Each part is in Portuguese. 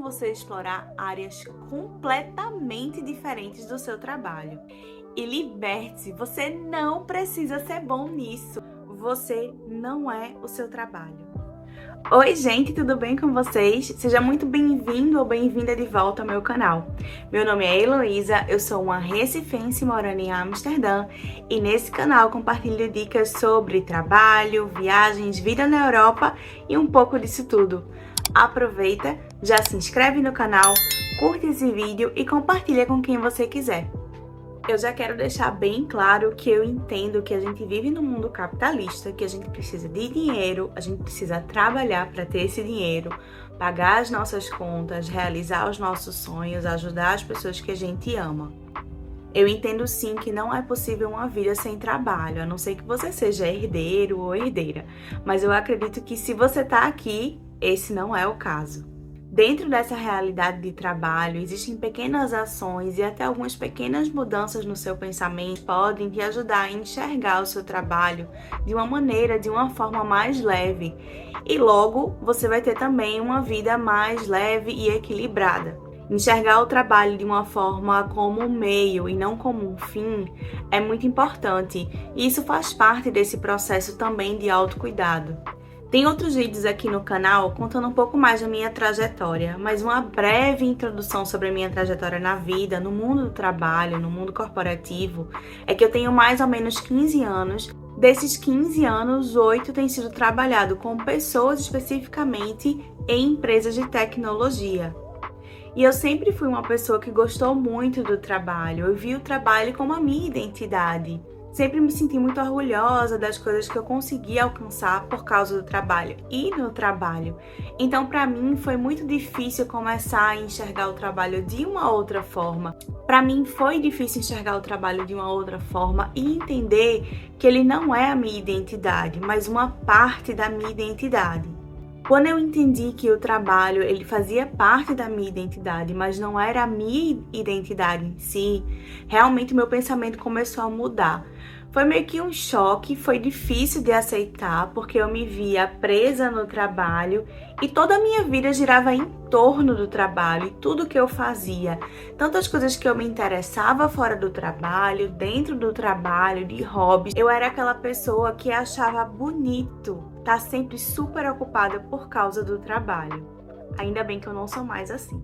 você explorar áreas completamente diferentes do seu trabalho. E liberte-se, você não precisa ser bom nisso. Você não é o seu trabalho. Oi gente, tudo bem com vocês? Seja muito bem-vindo ou bem-vinda de volta ao meu canal. Meu nome é Heloísa, eu sou uma recifense morando em Amsterdã e nesse canal compartilho dicas sobre trabalho, viagens, vida na Europa e um pouco disso tudo. Aproveita, já se inscreve no canal, curte esse vídeo e compartilha com quem você quiser. Eu já quero deixar bem claro que eu entendo que a gente vive num mundo capitalista, que a gente precisa de dinheiro, a gente precisa trabalhar para ter esse dinheiro, pagar as nossas contas, realizar os nossos sonhos, ajudar as pessoas que a gente ama. Eu entendo sim que não é possível uma vida sem trabalho, a não ser que você seja herdeiro ou herdeira, mas eu acredito que se você está aqui, esse não é o caso. Dentro dessa realidade de trabalho, existem pequenas ações e até algumas pequenas mudanças no seu pensamento que podem te ajudar a enxergar o seu trabalho de uma forma mais leve. E logo, você vai ter também uma vida mais leve e equilibrada. Enxergar o trabalho de uma forma como um meio e não como um fim é muito importante. E isso faz parte desse processo também de autocuidado. Tem outros vídeos aqui no canal contando um pouco mais da minha trajetória, mas uma breve introdução sobre a minha trajetória na vida, no mundo do trabalho, no mundo corporativo, é que eu tenho mais ou menos 15 anos. Desses 15 anos, 8 têm sido trabalhado com pessoas especificamente em empresas de tecnologia. E eu sempre fui uma pessoa que gostou muito do trabalho, eu vi o trabalho como a minha identidade. Sempre me senti muito orgulhosa das coisas que eu consegui alcançar por causa do trabalho e no trabalho. Então, para mim, foi muito difícil começar a enxergar o trabalho de uma outra forma. Para mim, foi difícil enxergar o trabalho de uma outra forma e entender que ele não é a minha identidade, mas uma parte da minha identidade. Quando eu entendi que o trabalho ele fazia parte da minha identidade, mas não era a minha identidade em si, realmente meu pensamento começou a mudar. Foi meio que um choque, foi difícil de aceitar, porque eu me via presa no trabalho e toda a minha vida girava em torno do trabalho e tudo que eu fazia. Tantas coisas que eu me interessava fora do trabalho, dentro do trabalho, de hobbies. Eu era aquela pessoa que achava bonito estar sempre super ocupada por causa do trabalho. Ainda bem que eu não sou mais assim.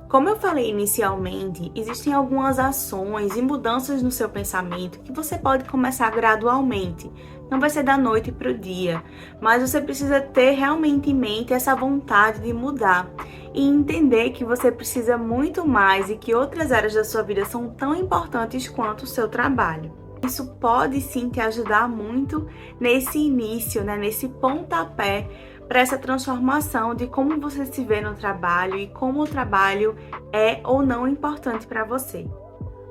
Como eu falei inicialmente, existem algumas ações e mudanças no seu pensamento que você pode começar gradualmente. Não vai ser da noite para o dia, mas você precisa ter realmente em mente essa vontade de mudar e entender que você precisa muito mais e que outras áreas da sua vida são tão importantes quanto o seu trabalho. Isso pode sim te ajudar muito nesse início, nesse pontapé para essa transformação de como você se vê no trabalho e como o trabalho é ou não importante para você.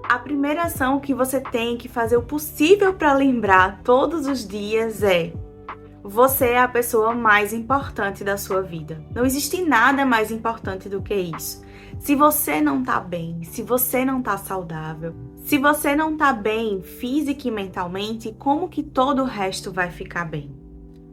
A primeira ação que você tem que fazer o possível para lembrar todos os dias é: você é a pessoa mais importante da sua vida. Não existe nada mais importante do que isso. Se você não tá bem, se você não tá saudável, se você não tá bem física e mentalmente, como que todo o resto vai ficar bem?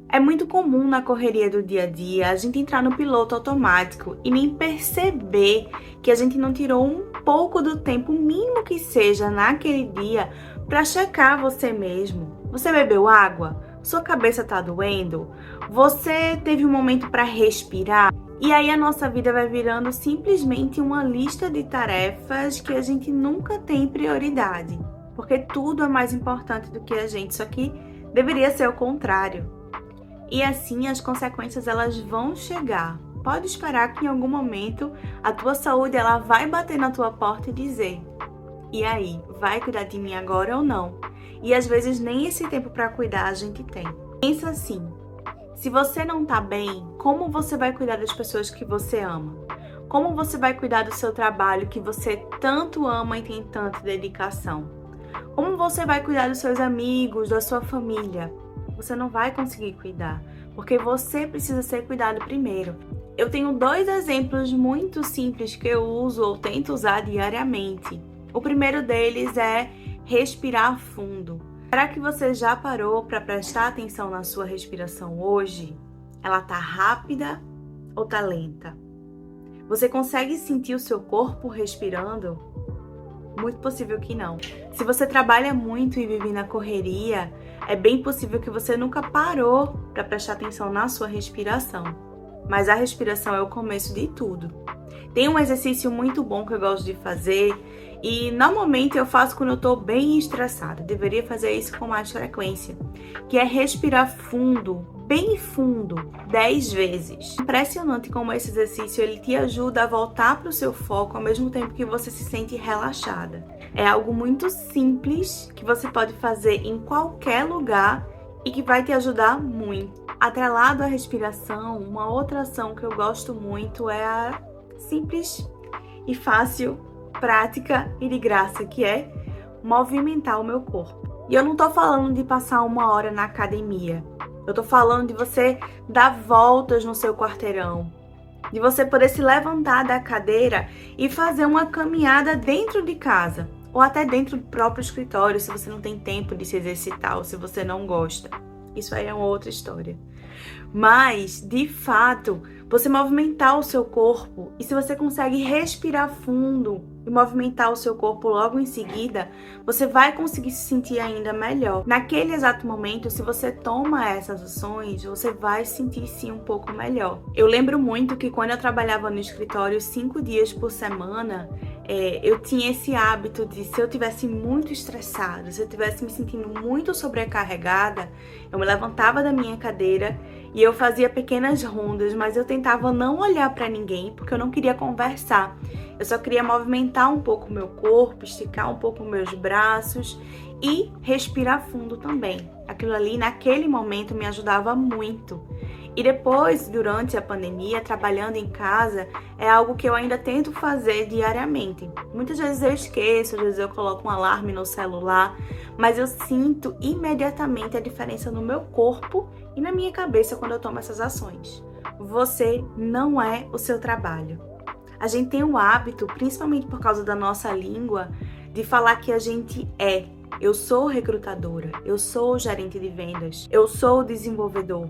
É muito comum na correria do dia a dia a gente entrar no piloto automático e nem perceber que a gente não tirou um pouco do tempo mínimo que seja naquele dia para checar você mesmo. Você bebeu água? Sua cabeça tá doendo? Você teve um momento para respirar? E aí a nossa vida vai virando simplesmente uma lista de tarefas que a gente nunca tem prioridade, porque tudo é mais importante do que a gente, só que deveria ser o contrário. E assim as consequências elas vão chegar. Pode esperar que em algum momento a tua saúde ela vai bater na tua porta e dizer: e aí, vai cuidar de mim agora ou não? E às vezes nem esse tempo para cuidar a gente tem. Pensa assim: se você não tá bem, como você vai cuidar das pessoas que você ama? Como você vai cuidar do seu trabalho que você tanto ama e tem tanta dedicação? Como você vai cuidar dos seus amigos, da sua família? Você não vai conseguir cuidar, porque você precisa ser cuidado primeiro. Eu tenho 2 exemplos muito simples que eu uso ou tento usar diariamente. O primeiro deles é respirar fundo. Será que você já parou para prestar atenção na sua respiração hoje? Ela tá rápida ou tá lenta? Você consegue sentir o seu corpo respirando? Muito possível que não. Se você trabalha muito e vive na correria, é bem possível que você nunca parou para prestar atenção na sua respiração. Mas a respiração é o começo de tudo. Tem um exercício muito bom que eu gosto de fazer e normalmente eu faço quando eu tô bem estressada. Deveria fazer isso com mais frequência, que é respirar fundo, bem fundo, 10 vezes. Impressionante como esse exercício ele te ajuda a voltar para o seu foco ao mesmo tempo que você se sente relaxada. É algo muito simples que você pode fazer em qualquer lugar e que vai te ajudar muito. Atrelado à respiração, uma outra ação que eu gosto muito é a simples e fácil, prática e de graça, que é movimentar o meu corpo. E eu não tô falando de passar 1 hora na academia. Eu tô falando de você dar voltas no seu quarteirão, de você poder se levantar da cadeira e fazer uma caminhada dentro de casa, ou até dentro do próprio escritório, se você não tem tempo de se exercitar ou se você não gosta. Isso aí é uma outra história. Mas, de fato, você movimentar o seu corpo, e se você consegue respirar fundo e movimentar o seu corpo logo em seguida, você vai conseguir se sentir ainda melhor. Naquele exato momento, se você toma essas ações, você vai sentir sim um pouco melhor. Eu lembro muito que quando eu trabalhava no escritório 5 dias por semana, eu tinha esse hábito de, se eu estivesse muito estressada, se eu estivesse me sentindo muito sobrecarregada, eu me levantava da minha cadeira e eu fazia pequenas rondas, mas eu tentava não olhar para ninguém, porque eu não queria conversar. Eu só queria movimentar um pouco o meu corpo, esticar um pouco meus braços e respirar fundo também. Aquilo ali, naquele momento, me ajudava muito. E depois, durante a pandemia, trabalhando em casa, é algo que eu ainda tento fazer diariamente. Muitas vezes eu esqueço, às vezes eu coloco um alarme no celular, mas eu sinto imediatamente a diferença no meu corpo e na minha cabeça quando eu tomo essas ações. Você não é o seu trabalho. A gente tem o hábito, principalmente por causa da nossa língua, de falar que a gente é. Eu sou recrutadora, eu sou gerente de vendas, eu sou desenvolvedor,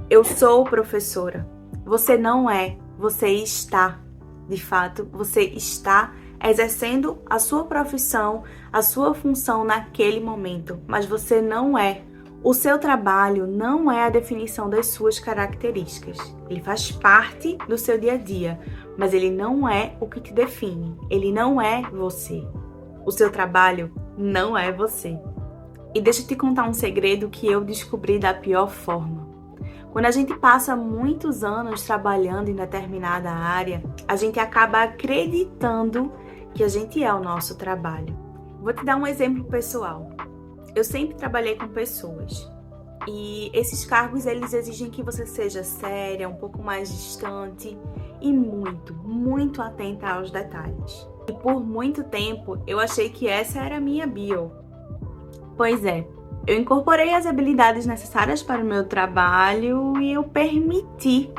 eu sou professora. Você não é, você está. De fato, você está exercendo a sua profissão, a sua função naquele momento, mas você não é. O seu trabalho não é a definição das suas características. Ele faz parte do seu dia a dia, mas ele não é o que te define. Ele não é você. O seu trabalho não é você. E deixa eu te contar um segredo que eu descobri da pior forma. Quando a gente passa muitos anos trabalhando em determinada área, a gente acaba acreditando que a gente é o nosso trabalho. Vou te dar um exemplo pessoal. Eu sempre trabalhei com pessoas e esses cargos eles exigem que você seja séria, um pouco mais distante e muito atenta aos detalhes. E por muito tempo eu achei que essa era a minha bio. Pois é, eu incorporei as habilidades necessárias para o meu trabalho e eu permiti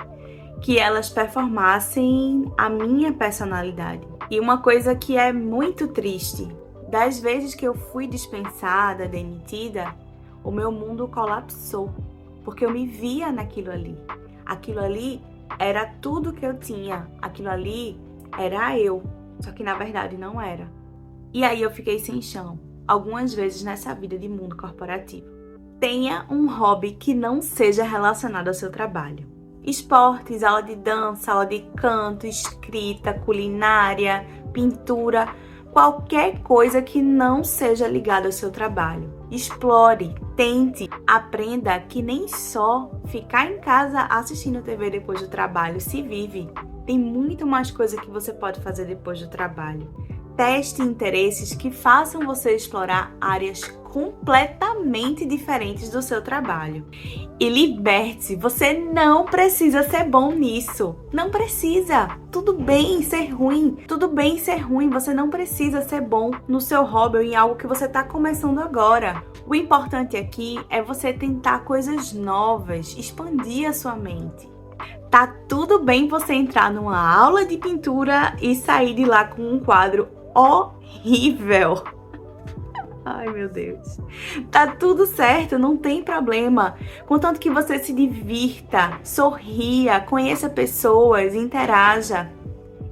que elas performassem a minha personalidade. E uma coisa que é muito triste, das vezes que eu fui dispensada, demitida, o meu mundo colapsou, porque eu me via naquilo ali. Aquilo ali era tudo que eu tinha, aquilo ali era eu, só que na verdade não era. E aí eu fiquei sem chão, algumas vezes nessa vida de mundo corporativo. Tenha um hobby que não seja relacionado ao seu trabalho. Esportes, aula de dança, aula de canto, escrita, culinária, pintura, qualquer coisa que não seja ligada ao seu trabalho. Explore, tente, aprenda que nem só ficar em casa assistindo TV depois do trabalho se vive. Tem muito mais coisa que você pode fazer depois do trabalho. Teste interesses que façam você explorar áreas completamente diferentes do seu trabalho. E liberte-se, você não precisa ser bom nisso. Não precisa. Tudo bem ser ruim. Tudo bem ser ruim. Você não precisa ser bom no seu hobby ou em algo que você está começando agora. O importante aqui é você tentar coisas novas, expandir a sua mente. Tá tudo bem você entrar numa aula de pintura e sair de lá com um quadro horrível. Ai, meu Deus. Tá tudo certo, não tem problema. Contanto que você se divirta, sorria, conheça pessoas, interaja.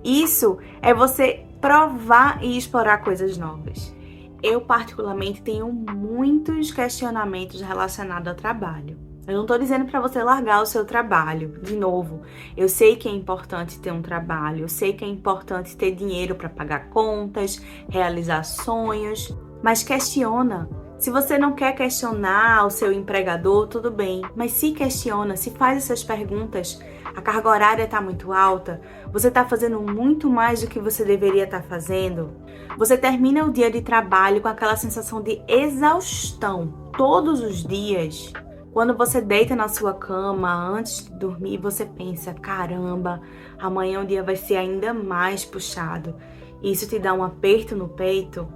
Isso é você provar e explorar coisas novas. Eu, particularmente, tenho muitos questionamentos relacionados ao trabalho. Eu não tô dizendo para você largar o seu trabalho. De novo, eu sei que é importante ter um trabalho, eu sei que é importante ter dinheiro para pagar contas, realizar sonhos, mas questiona. Se você não quer questionar o seu empregador, tudo bem, mas se questiona, se faz essas perguntas. A carga horária está muito alta? Você está fazendo muito mais do que você deveria estar fazendo? Você termina o dia de trabalho com aquela sensação de exaustão todos os dias? Quando você deita na sua cama antes de dormir, você pensa, caramba, amanhã o dia vai ser ainda mais puxado. E isso te dá um aperto no peito?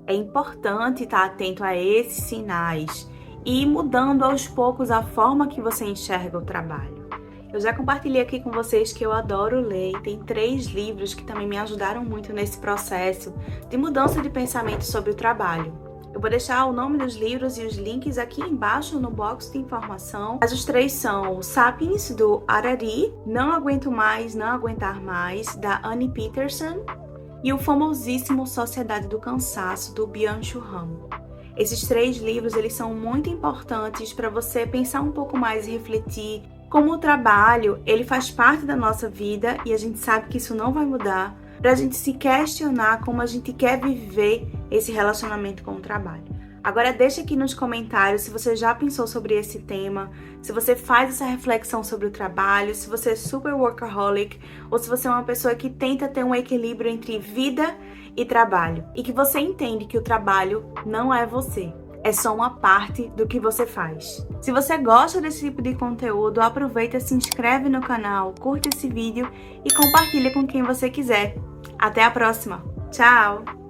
É importante estar atento a esses sinais e ir mudando aos poucos a forma que você enxerga o trabalho. Eu já compartilhei aqui com vocês que eu adoro ler, tem 3 livros que também me ajudaram muito nesse processo de mudança de pensamento sobre o trabalho. Eu vou deixar o nome dos livros e os links aqui embaixo no box de informação. Mas os 3 são o Sapiens, do Harari, Não Aguento Mais, Não Aguentar Mais, da Annie Peterson, e o famosíssimo Sociedade do Cansaço, do Byung-Chul Han. Esses 3 livros eles são muito importantes para você pensar um pouco mais e refletir como o trabalho ele faz parte da nossa vida e a gente sabe que isso não vai mudar, para a gente se questionar como a gente quer viver esse relacionamento com o trabalho. Agora deixa aqui nos comentários se você já pensou sobre esse tema, se você faz essa reflexão sobre o trabalho, se você é super workaholic ou se você é uma pessoa que tenta ter um equilíbrio entre vida e trabalho e que você entende que o trabalho não é você. É só uma parte do que você faz. Se você gosta desse tipo de conteúdo, aproveita, se inscreve no canal, curte esse vídeo e compartilha com quem você quiser. Até a próxima. Tchau!